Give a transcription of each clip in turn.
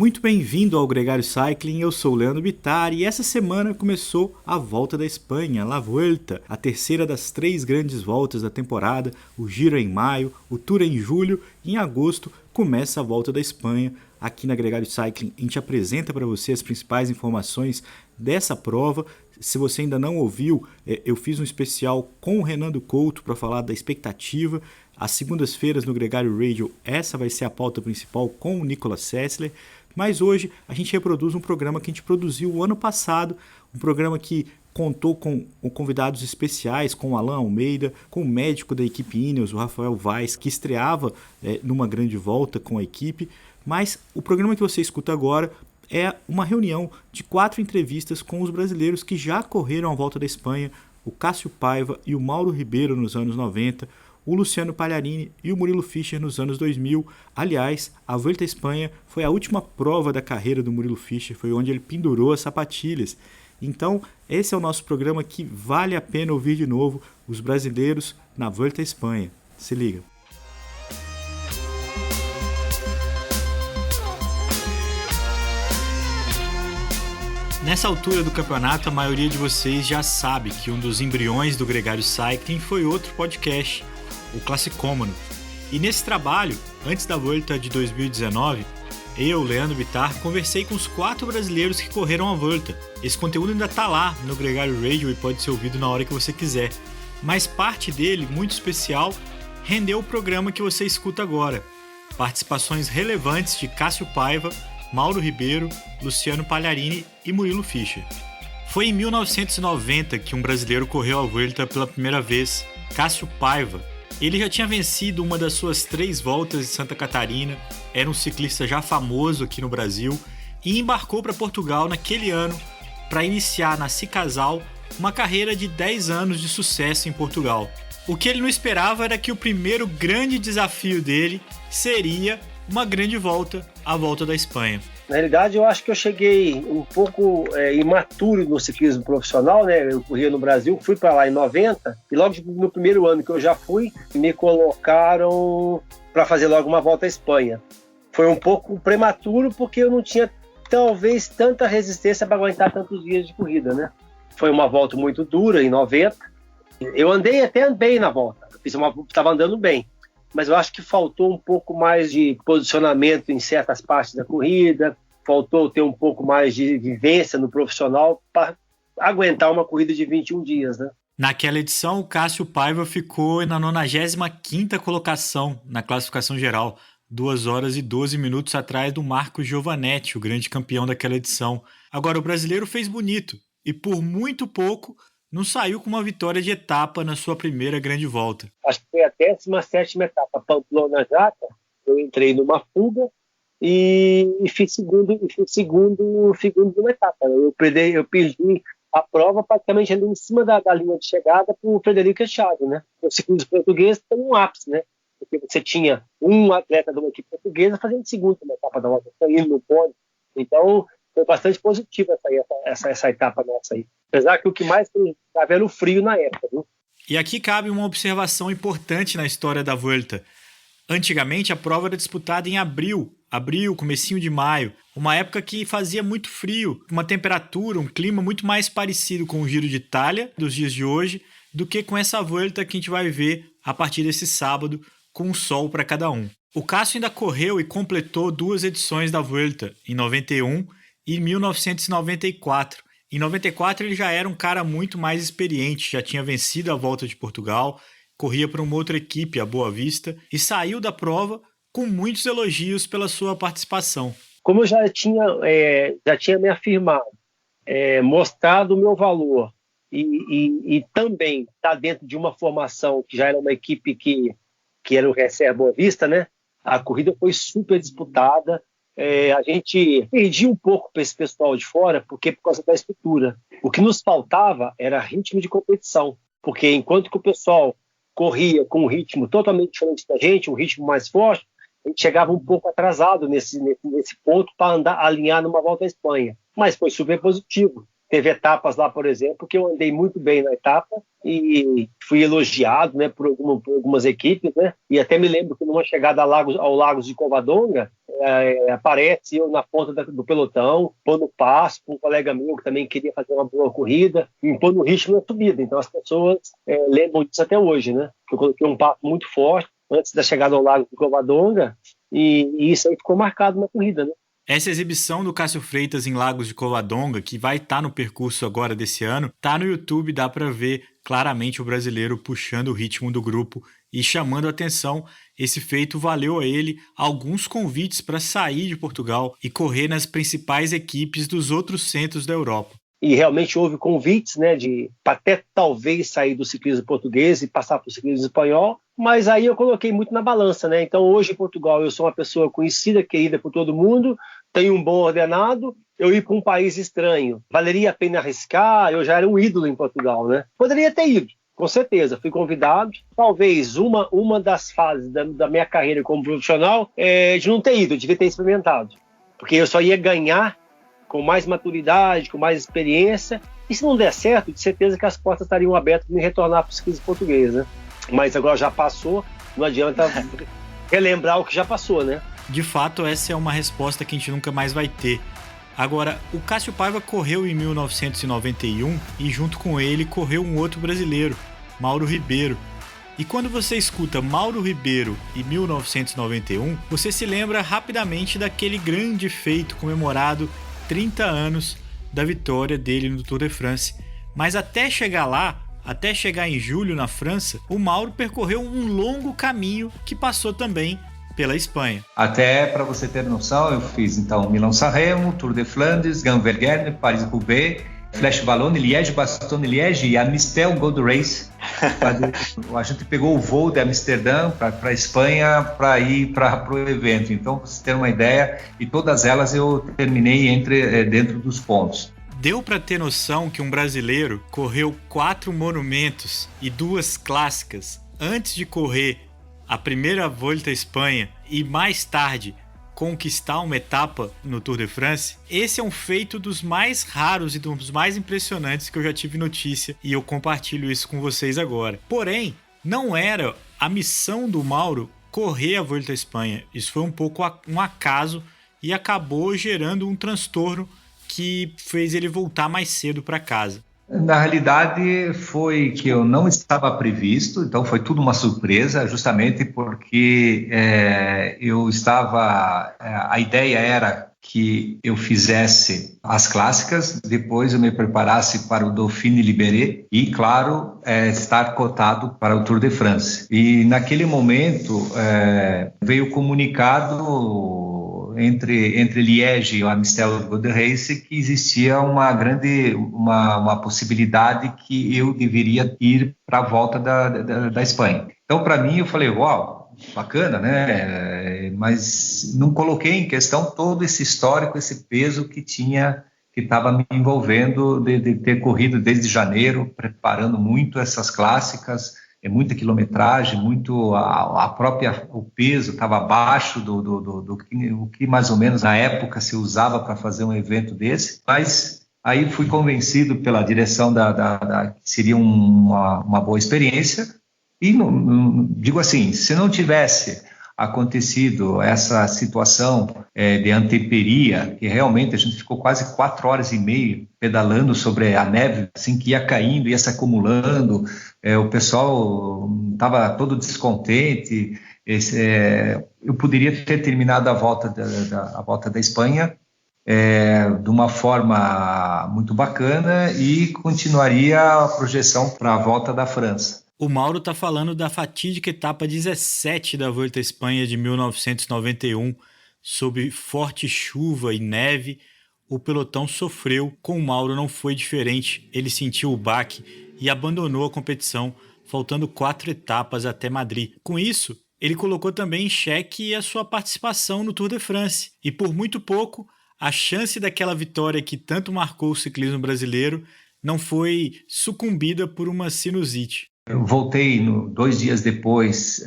Muito bem-vindo ao Gregário Cycling, eu sou o Leandro Bittar e essa semana começou a Volta da Espanha, La Vuelta, a terceira das 3 grandes voltas da temporada, o Giro em maio, o Tour em julho e em agosto começa a Volta da Espanha. Aqui na Gregário Cycling a gente apresenta para você as principais informações dessa prova. Se você ainda não ouviu, eu fiz um especial com o Renando Couto para falar da expectativa. Às segundas-feiras no Gregário Radio, essa vai ser a pauta principal com o Nicolas Sessler. Mas hoje a gente reproduz um programa que a gente produziu o ano passado, um programa que contou com convidados especiais, com o Alan Almeida, com o médico da equipe Ineos, o Rafael Vaz, que estreava numa grande volta com a equipe. Mas o programa que você escuta agora é uma reunião de 4 entrevistas com os brasileiros que já correram a Volta da Espanha, o Cássio Paiva e o Mauro Ribeiro nos anos 90, o Luciano Pagliarini e o Murilo Fischer nos anos 2000. Aliás, a Volta à Espanha foi a última prova da carreira do Murilo Fischer, foi onde ele pendurou as sapatilhas. Então, esse é o nosso programa que vale a pena ouvir de novo, os brasileiros na Volta à Espanha. Se liga. Nessa altura do campeonato, a maioria de vocês já sabe que um dos embriões do Gregário Cycling foi outro podcast, o Classicômano. E nesse trabalho, antes da Volta de 2019, eu, Leandro Bittar, conversei com os 4 brasileiros que correram a Volta. Esse conteúdo ainda está lá no Gregário Radio e pode ser ouvido na hora que você quiser. Mas parte dele, muito especial, rendeu o programa que você escuta agora. Participações relevantes de Cássio Paiva, Mauro Ribeiro, Luciano Pagliarini e Murilo Fischer. Foi em 1990 que um brasileiro correu a Volta pela primeira vez, Cássio Paiva. Ele já tinha vencido uma das suas 3 voltas em Santa Catarina, era um ciclista já famoso aqui no Brasil e embarcou para Portugal naquele ano para iniciar na Cicasal uma carreira de 10 anos de sucesso em Portugal. O que ele não esperava era que o primeiro grande desafio dele seria uma grande volta, a Volta da Espanha. Na realidade, eu acho que eu cheguei um pouco imaturo no ciclismo profissional, né? Eu corria no Brasil, fui para lá em 90 e logo no primeiro ano que eu já fui, me colocaram para fazer logo uma Volta à Espanha. Foi um pouco prematuro porque eu não tinha talvez tanta resistência para aguentar tantos dias de corrida, né? Foi uma volta muito dura em 90. Eu até andei na volta, estava andando bem. Mas eu acho que faltou um pouco mais de posicionamento em certas partes da corrida, faltou ter um pouco mais de vivência no profissional para aguentar uma corrida de 21 dias, né? Naquela edição, o Cássio Paiva ficou na 95ª colocação na classificação geral, 2 horas e 12 minutos atrás do Marco Giovanetti, o grande campeão daquela edição. Agora, o brasileiro fez bonito e por muito pouco não saiu com uma vitória de etapa na sua primeira grande volta. Acho que foi a 17ª etapa, Pamplona-Jaca. Eu entrei numa fuga e fiz segundo numa etapa. Eu perdi a prova praticamente ali em cima da linha de chegada para o Frederico Echado, né? O ciclismo português tem um ápice, né? Porque você tinha um atleta de uma equipe portuguesa fazendo segundo na etapa da volta, saindo no pódio. Então, foi bastante positiva essa etapa nossa aí. Apesar que o que mais estava era o frio na época, viu? E aqui cabe uma observação importante na história da Volta. Antigamente a prova era disputada em abril, comecinho de maio, uma época que fazia muito frio, uma temperatura, um clima muito mais parecido com o Giro de Itália dos dias de hoje do que com essa Volta que a gente vai ver a partir desse sábado, com um sol para cada um. O Cássio ainda correu e completou 2 edições da Volta, em 91 e 1994. Em 94 ele já era um cara muito mais experiente, já tinha vencido a Volta de Portugal, corria para uma outra equipe, a Boa Vista, e saiu da prova com muitos elogios pela sua participação. Como eu já tinha me afirmado, mostrado o meu valor e também estar dentro de uma formação que já era uma equipe que era o Recer Boa Vista, né? A corrida foi super disputada. A gente perdia um pouco para esse pessoal de fora por causa da estrutura. O que nos faltava era ritmo de competição, porque enquanto que o pessoal corria com um ritmo totalmente diferente da gente, um ritmo mais forte, a gente chegava um pouco atrasado nesse ponto para alinhar numa Volta à Espanha. Mas foi super positivo. Teve etapas lá, por exemplo, que eu andei muito bem na etapa e fui elogiado, né, por algumas equipes, né? E até me lembro que numa chegada ao Lagos de Covadonga, aparece eu na ponta do pelotão, pondo passo para um colega meu que também queria fazer uma boa corrida, impondo ritmo na subida. Então as pessoas lembram disso até hoje, né? Eu coloquei um passo muito forte antes da chegada ao Lago de Covadonga e isso aí ficou marcado na corrida, né? Essa exibição do Cássio Freitas em Lagos de Covadonga, que vai estar no percurso agora desse ano, tá no YouTube, dá para ver claramente o brasileiro puxando o ritmo do grupo e chamando a atenção. Esse feito valeu a ele alguns convites para sair de Portugal e correr nas principais equipes dos outros centros da Europa. E realmente houve convites, né, para até talvez sair do ciclismo português e passar para o ciclismo espanhol, mas aí eu coloquei muito na balança, né? Então hoje em Portugal eu sou uma pessoa conhecida, querida por todo mundo, tenho um bom ordenado, eu ir para um país estranho, valeria a pena arriscar? Eu já era um ídolo em Portugal, né? Poderia ter ido, com certeza, fui convidado. Talvez uma das fases da minha carreira como profissional de não ter ido, eu devia ter experimentado, porque eu só ia ganhar com mais maturidade, com mais experiência, e se não der certo, de certeza que as portas estariam abertas para me retornar para o ciclismo português, né? Mas agora já passou, não adianta relembrar o que já passou, né? De fato, essa é uma resposta que a gente nunca mais vai ter. Agora, o Cássio Paiva correu em 1991 e junto com ele correu um outro brasileiro, Mauro Ribeiro. E quando você escuta Mauro Ribeiro em 1991, você se lembra rapidamente daquele grande feito comemorado 30 anos da vitória dele no Tour de France. Mas até chegar lá, até chegar em julho na França, o Mauro percorreu um longo caminho que passou também pela Espanha. Até para você ter noção, eu fiz então Milão-San Remo, Tour de Flandres, Gand-Wevelgem, Paris-Roubaix, Flèche-Wallonne, Liège-Bastogne-Liège e Amstel Gold Race. A gente pegou o voo de Amsterdã para a Espanha para ir para o evento. Então, para você ter uma ideia, e todas elas eu terminei dentro dos pontos. Deu para ter noção que um brasileiro correu 4 monumentos e 2 clássicas antes de correr a primeira Volta à Espanha e mais tarde conquistar uma etapa no Tour de France? Esse é um feito dos mais raros e dos mais impressionantes que eu já tive notícia e eu compartilho isso com vocês agora. Porém, não era a missão do Mauro correr a Volta à Espanha. Isso foi um pouco um acaso e acabou gerando um transtorno que fez ele voltar mais cedo para casa. Na realidade, foi que eu não estava previsto, então foi tudo uma surpresa, justamente porque eu estava... a ideia era que eu fizesse as clássicas, depois eu me preparasse para o Dauphiné Libéré e, claro, estar cotado para o Tour de France. E naquele momento veio o comunicado entre Liège e o Amstel Gold Race que existia uma possibilidade que eu deveria ir para a volta da Espanha. Então, para mim, eu falei, uau, bacana, né? Mas não coloquei em questão todo esse histórico, esse peso que estava me envolvendo de ter corrido desde janeiro, preparando muito essas clássicas. Muita quilometragem, o peso estava abaixo do que mais ou menos na época se usava para fazer um evento desse, mas aí fui convencido pela direção que seria uma boa experiência e digo assim, se não tivesse acontecido essa situação de intemperia, que realmente a gente ficou quase 4 horas e meia pedalando sobre a neve, assim, que ia caindo, ia se acumulando, o pessoal estava todo descontente, eu poderia ter terminado a volta da Espanha de uma forma muito bacana e continuaria a projeção para a volta da França. O Mauro está falando da fatídica etapa 17 da Volta à Espanha de 1991, sob forte chuva e neve. O pelotão sofreu, com o Mauro não foi diferente, ele sentiu o baque e abandonou a competição, faltando 4 etapas até Madrid. Com isso, ele colocou também em xeque a sua participação no Tour de France, e por muito pouco, a chance daquela vitória que tanto marcou o ciclismo brasileiro não foi sucumbida por uma sinusite. Eu voltei 2 dias depois,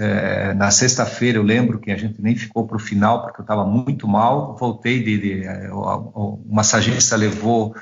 na sexta-feira, eu lembro que a gente nem ficou para o final, porque eu estava muito mal. Voltei, o massagista levou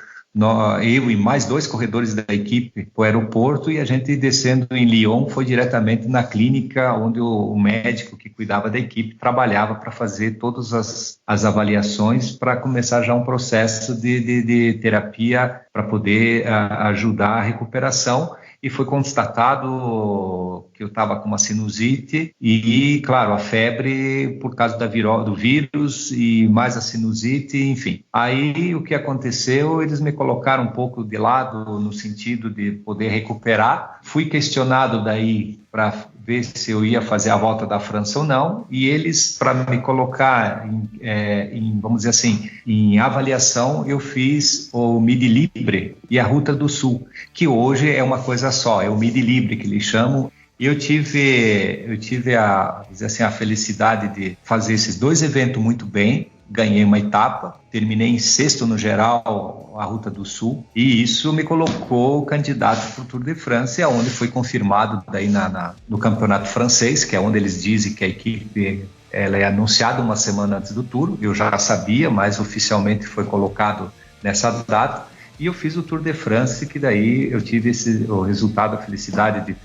eu e mais 2 corredores da equipe para o aeroporto, e a gente descendo em Lyon foi diretamente na clínica onde o médico que cuidava da equipe trabalhava para fazer todas as avaliações para começar já um processo de terapia para poder ajudar a recuperação. E foi constatado que eu estava com uma sinusite e, claro, a febre por causa do vírus e mais a sinusite, enfim. Aí o que aconteceu, eles me colocaram um pouco de lado no sentido de poder recuperar. Fui questionado daí para ver se eu ia fazer a volta da França ou não, e eles, para me colocar vamos dizer assim, em avaliação, eu fiz o Midi Libre e a Ruta do Sul, que hoje é uma coisa só, é o Midi Libre que eles chamam. E eu tive a felicidade de fazer esses 2 eventos muito bem. Ganhei uma etapa, terminei em 6º no geral a Ruta do Sul, e isso me colocou candidato para o Tour de France, onde foi confirmado daí no campeonato francês, que é onde eles dizem que a equipe ela é anunciada uma semana antes do Tour. Eu já sabia, mas oficialmente foi colocado nessa data, e eu fiz o Tour de France, que daí eu tive o resultado, a felicidade de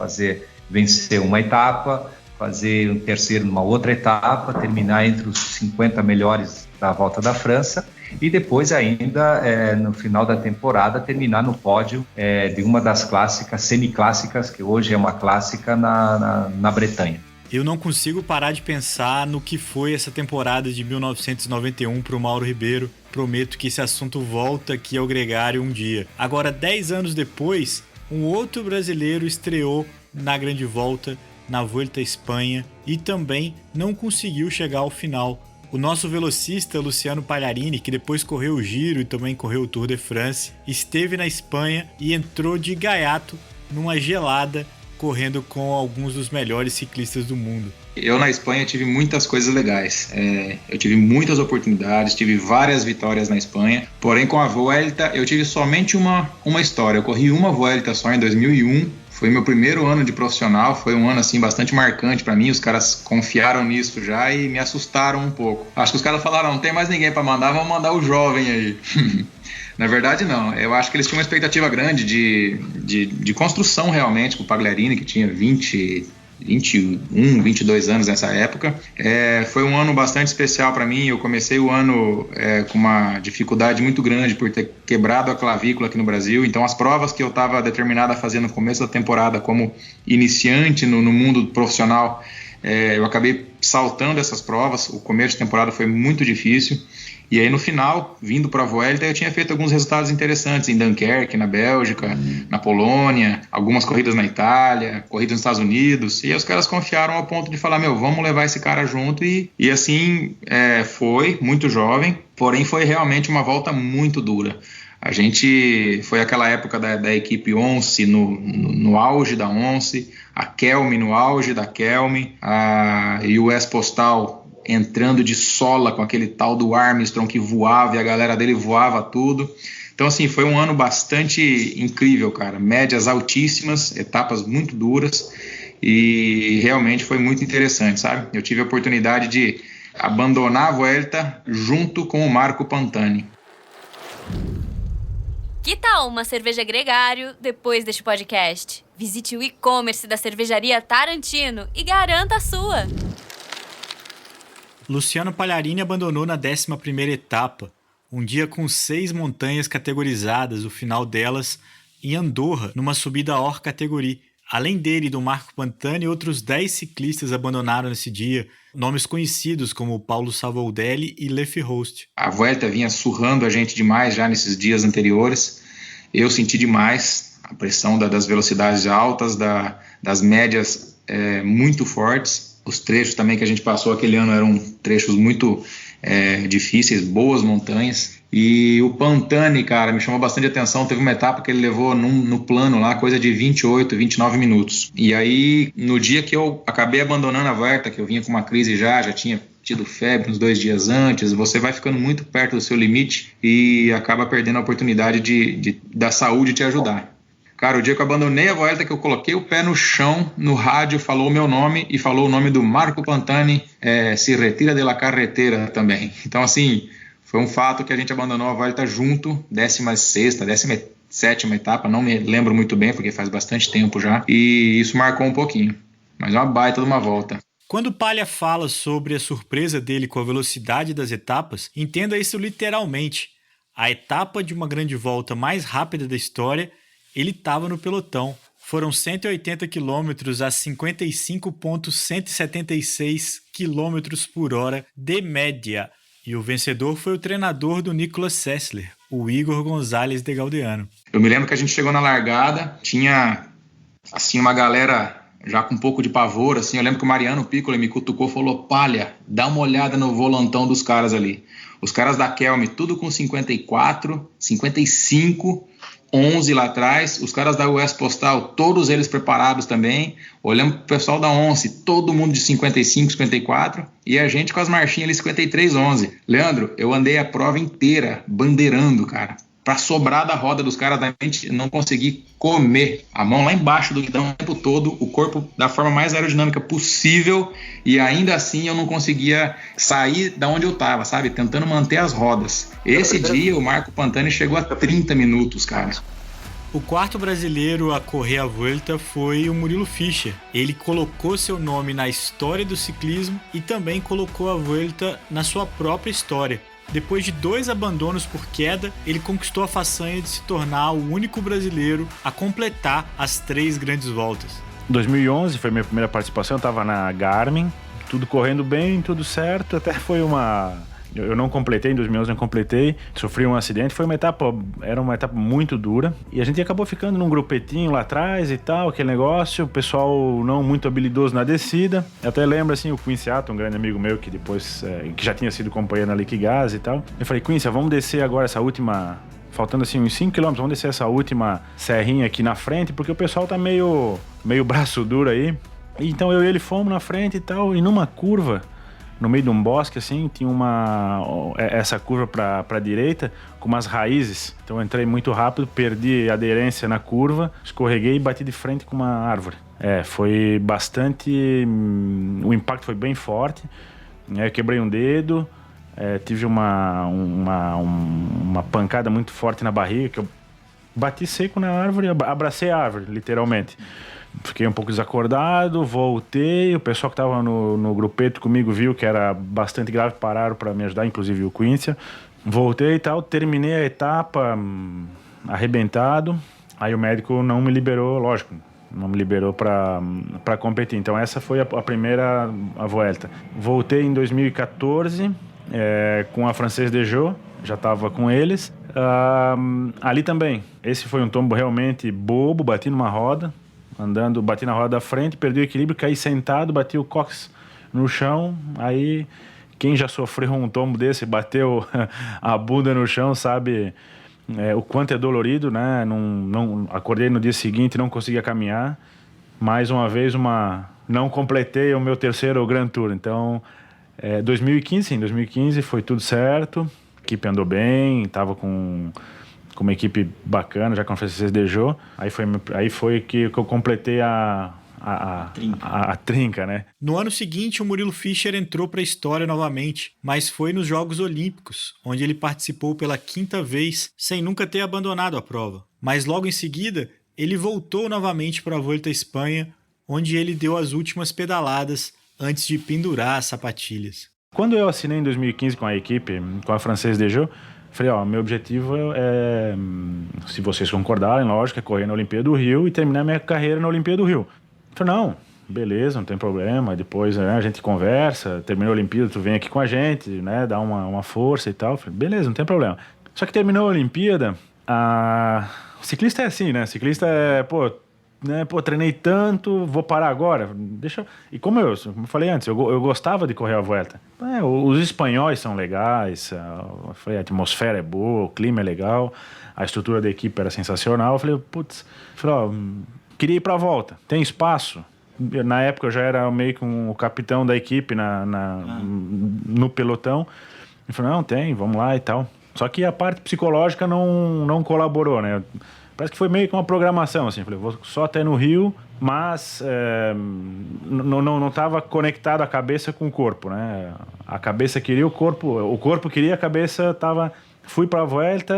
vencer uma etapa, fazer um terceiro numa outra etapa, terminar entre os 50 melhores da Volta da França, e depois ainda, no final da temporada, terminar no pódio de uma das clássicas, semiclássicas, que hoje é uma clássica na Bretanha. Eu não consigo parar de pensar no que foi essa temporada de 1991 para o Mauro Ribeiro. Prometo que esse assunto volta aqui ao Gregário um dia. Agora, 10 anos depois, um outro brasileiro estreou na Grande Volta, na Vuelta à Espanha, e também não conseguiu chegar ao final. O nosso velocista Luciano Pagliarini, que depois correu o Giro e também correu o Tour de France, esteve na Espanha e entrou de gaiato numa gelada, correndo com alguns dos melhores ciclistas do mundo. Eu na Espanha tive muitas coisas legais, eu tive muitas oportunidades, tive várias vitórias na Espanha, porém com a Vuelta eu tive somente uma história. Eu corri uma Vuelta só em 2001, foi meu primeiro ano de profissional, foi um ano assim bastante marcante para mim. Os caras confiaram nisso já e me assustaram um pouco. Acho que os caras falaram, não tem mais ninguém para mandar, vamos mandar o jovem aí. Na verdade não, eu acho que eles tinham uma expectativa grande de construção realmente com o Pagliarini, que tinha 21, 22 anos nessa época. Foi um ano bastante especial para mim. Eu comecei o ano com uma dificuldade muito grande por ter quebrado a clavícula aqui no Brasil. Então as provas que eu estava determinado a fazer no começo da temporada como iniciante no mundo profissional, eu acabei saltando essas provas. O começo de temporada foi muito difícil. E aí no final, vindo para a Vuelta, eu tinha feito alguns resultados interessantes em Dunkerque, na Bélgica, na Polônia, algumas corridas na Itália, corridas nos Estados Unidos, e aí os caras confiaram ao ponto de falar, vamos levar esse cara junto, e assim foi, muito jovem, porém foi realmente uma volta muito dura. A gente foi aquela época da equipe Once no auge da Once, a Kelme no auge da Kelme, a US Postal entrando de sola com aquele tal do Armstrong que voava e a galera dele voava tudo. Então, assim, foi um ano bastante incrível, cara. Médias altíssimas, etapas muito duras e realmente foi muito interessante, sabe? Eu tive a oportunidade de abandonar a Vuelta junto com o Marco Pantani. Que tal uma cerveja Gregário depois deste podcast? Visite o e-commerce da cervejaria Tarantino e garanta a sua! Luciano Pagliarini abandonou na 11ª etapa, um dia com 6 montanhas categorizadas, o final delas em Andorra, numa subida hors categoria. Além dele e do Marco Pantani, outros 10 ciclistas abandonaram nesse dia, nomes conhecidos como Paulo Savoldelli e Leif Host. A Vuelta vinha surrando a gente demais já nesses dias anteriores. Eu senti demais a pressão das velocidades altas, das médias muito fortes. Os trechos também que a gente passou aquele ano eram trechos muito difíceis, boas montanhas. E o Pantani, cara, me chamou bastante atenção. Teve uma etapa que ele levou no plano lá, coisa de 28, 29 minutos. E aí, no dia que eu acabei abandonando a Vuelta, que eu vinha com uma crise já tinha tido febre uns 2 dias antes, você vai ficando muito perto do seu limite e acaba perdendo a oportunidade da saúde te ajudar. Cara, o dia que eu abandonei a Vuelta, que eu coloquei o pé no chão, no rádio falou o meu nome e falou o nome do Marco Pantani, se retira de la carretera também. Então, assim, Foi um fato que a gente abandonou a Vuelta junto, 16ª, 17ª etapa, não me lembro muito bem, porque faz bastante tempo já, e isso marcou um pouquinho. Mas é uma baita de uma volta. Quando Palha fala sobre a surpresa dele com a velocidade das etapas, entenda isso literalmente. A etapa de uma grande volta mais rápida da história, ele estava no pelotão. Foram 180 km a 55,176 km por hora de média. E o vencedor foi o treinador do Nicolas Sessler, o Igor Gonzalez de Galdeano. Eu me lembro que a gente chegou na largada, tinha assim uma galera já com um pouco de pavor, assim. Eu lembro que o Mariano Piccoli me cutucou e falou: Palha, dá uma olhada no volantão dos caras ali. Os caras da Kelme, tudo com 54, 55, 11 lá atrás. Os caras da US Postal, todos eles preparados também. Olhando pro pessoal da Once, todo mundo de 55, 54. E a gente com as marchinhas ali, 53, 11. Leandro, eu andei a prova inteira bandeirando, cara. Pra sobrar da roda dos caras, da gente não conseguir comer. A mão lá embaixo do guidão o tempo todo, o corpo da forma mais aerodinâmica possível, e ainda assim eu não conseguia sair da onde eu tava, sabe? Tentando manter as rodas. Esse dia o Marco Pantani chegou a 30 minutos, cara. O quarto brasileiro a correr a Vuelta foi o Murilo Fischer. Ele colocou seu nome na história do ciclismo e também colocou a Vuelta na sua própria história. Depois de 2 abandonos por queda, ele conquistou a façanha de se tornar o único brasileiro a completar as 3 grandes voltas. 2011 foi minha primeira participação, eu estava na Garmin, tudo correndo bem, tudo certo, até foi eu não completei, em 2011 não completei, sofri um acidente, era uma etapa muito dura, e a gente acabou ficando num grupetinho lá atrás e tal, aquele negócio, o pessoal não muito habilidoso na descida. Eu até lembro, assim, o Quincy Atton, um grande amigo meu, que depois, que já tinha sido companheiro na Liquigas e tal, eu falei: Quincy, vamos descer agora essa última, faltando assim uns 5 km, vamos descer essa última serrinha aqui na frente, porque o pessoal tá meio braço duro aí. Então eu e ele fomos na frente e tal, e numa curva, no meio de um bosque, assim, tinha essa curva para a direita com umas raízes. Então eu entrei muito rápido, perdi a aderência na curva, escorreguei e bati de frente com uma árvore. Foi bastante... O impacto foi bem forte. Eu quebrei um dedo, tive uma pancada muito forte na barriga, que eu bati seco na árvore, abracei a árvore, literalmente. Fiquei um pouco desacordado, voltei, o pessoal que estava no grupeto comigo viu que era bastante grave, pararam para me ajudar, inclusive o Quincy. Voltei e tal, terminei a etapa arrebentado, aí o médico não me liberou, lógico, não me liberou para competir. Então essa foi a primeira Vuelta. Voltei em 2014 com a Française des Jeux, já estava com eles. Ali também, esse foi um tombo realmente bobo, bati numa roda, bati na roda da frente, perdi o equilíbrio, caí sentado, bati o cóccix no chão. Aí quem já sofreu um tombo desse, bateu a bunda no chão, sabe o quanto é dolorido, né? Não acordei no dia seguinte, não conseguia caminhar. Mais uma vez, não completei o meu terceiro Grand Tour. Então, 2015 foi tudo certo, a equipe andou bem, estava com uma equipe bacana, já com a Française des Jeux. Aí foi que eu completei a trinca, né? No ano seguinte, o Murilo Fischer entrou para a história novamente, mas foi nos Jogos Olímpicos, onde ele participou pela 5ª vez, sem nunca ter abandonado a prova. Mas logo em seguida, ele voltou novamente para a Volta à Espanha, onde ele deu as últimas pedaladas antes de pendurar as sapatilhas. Quando eu assinei em 2015 com a equipe, com a Française des Jeux, falei: meu objetivo se vocês concordarem, lógico, é correr na Olimpíada do Rio e terminar minha carreira na Olimpíada do Rio. Falei: não, beleza, não tem problema, depois a gente conversa, terminou a Olimpíada, tu vem aqui com a gente, né, dá uma força e tal. Falei: beleza, não tem problema. Só que terminou a Olimpíada, o ciclista é assim, né, ciclista treinei tanto, vou parar agora, E como eu falei antes, eu gostava de correr a Vuelta. Os espanhóis são legais, a atmosfera é boa, o clima é legal, a estrutura da equipe era sensacional. Eu falei: queria ir para a volta, tem espaço? Na época eu já era meio que o capitão da equipe no pelotão. Eu falei: não, tem, vamos lá e tal. Só que a parte psicológica não colaborou, né? Parece que foi meio que uma programação, assim. Falei, vou só até no Rio, mas não estava conectado a cabeça com o corpo, né? A cabeça queria o corpo queria a cabeça, estava... Fui para a Vuelta,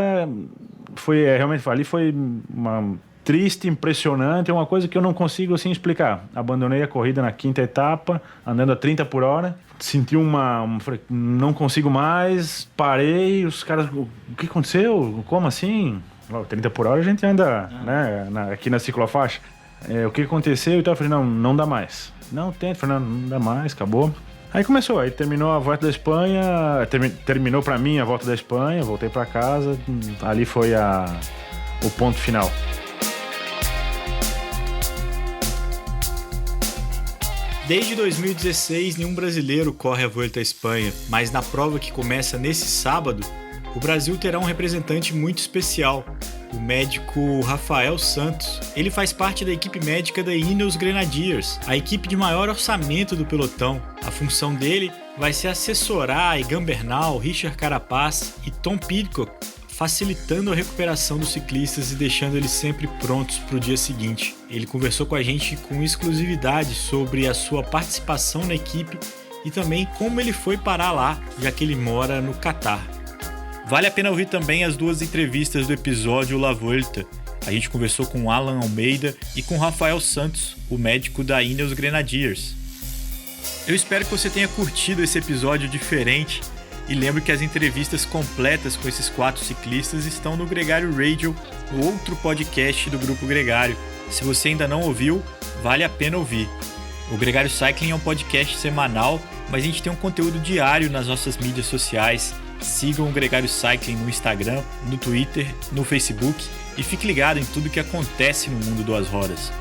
realmente ali foi uma triste, impressionante, uma coisa que eu não consigo assim explicar. Abandonei a corrida na 5ª etapa, andando a 30 por hora, senti falei, não consigo mais, parei, os caras, o que aconteceu? Como assim? 30 por hora a gente anda, né, aqui na ciclofaixa. O que aconteceu? Então eu falei, não dá mais. Não tenta, falei, não dá mais, acabou. Aí começou, aí terminou a Volta da Espanha, terminou pra mim a Volta da Espanha, voltei pra casa, ali foi o ponto final. Desde 2016, nenhum brasileiro corre a Volta à Espanha, mas na prova que começa nesse sábado, o Brasil terá um representante muito especial, o médico Rafael Santos. Ele faz parte da equipe médica da Ineos Grenadiers, a equipe de maior orçamento do pelotão. A função dele vai ser assessorar Egan Bernal, Richard Carapaz e Tom Pidcock, facilitando a recuperação dos ciclistas e deixando eles sempre prontos para o dia seguinte. Ele conversou com a gente com exclusividade sobre a sua participação na equipe e também como ele foi parar lá, já que ele mora no Catar. Vale a pena ouvir também as 2 entrevistas do episódio La Vuelta. A gente conversou com Alan Almeida e com Rafael Santos, o médico da Ineos Grenadiers. Eu espero que você tenha curtido esse episódio diferente e lembre que as entrevistas completas com esses 4 ciclistas estão no Gregário Radio, no outro podcast do Grupo Gregário. Se você ainda não ouviu, vale a pena ouvir. O Gregário Cycling é um podcast semanal, mas a gente tem um conteúdo diário nas nossas mídias sociais. Sigam o Gregário Cycling no Instagram, no Twitter, no Facebook e fique ligado em tudo que acontece no mundo das rodas.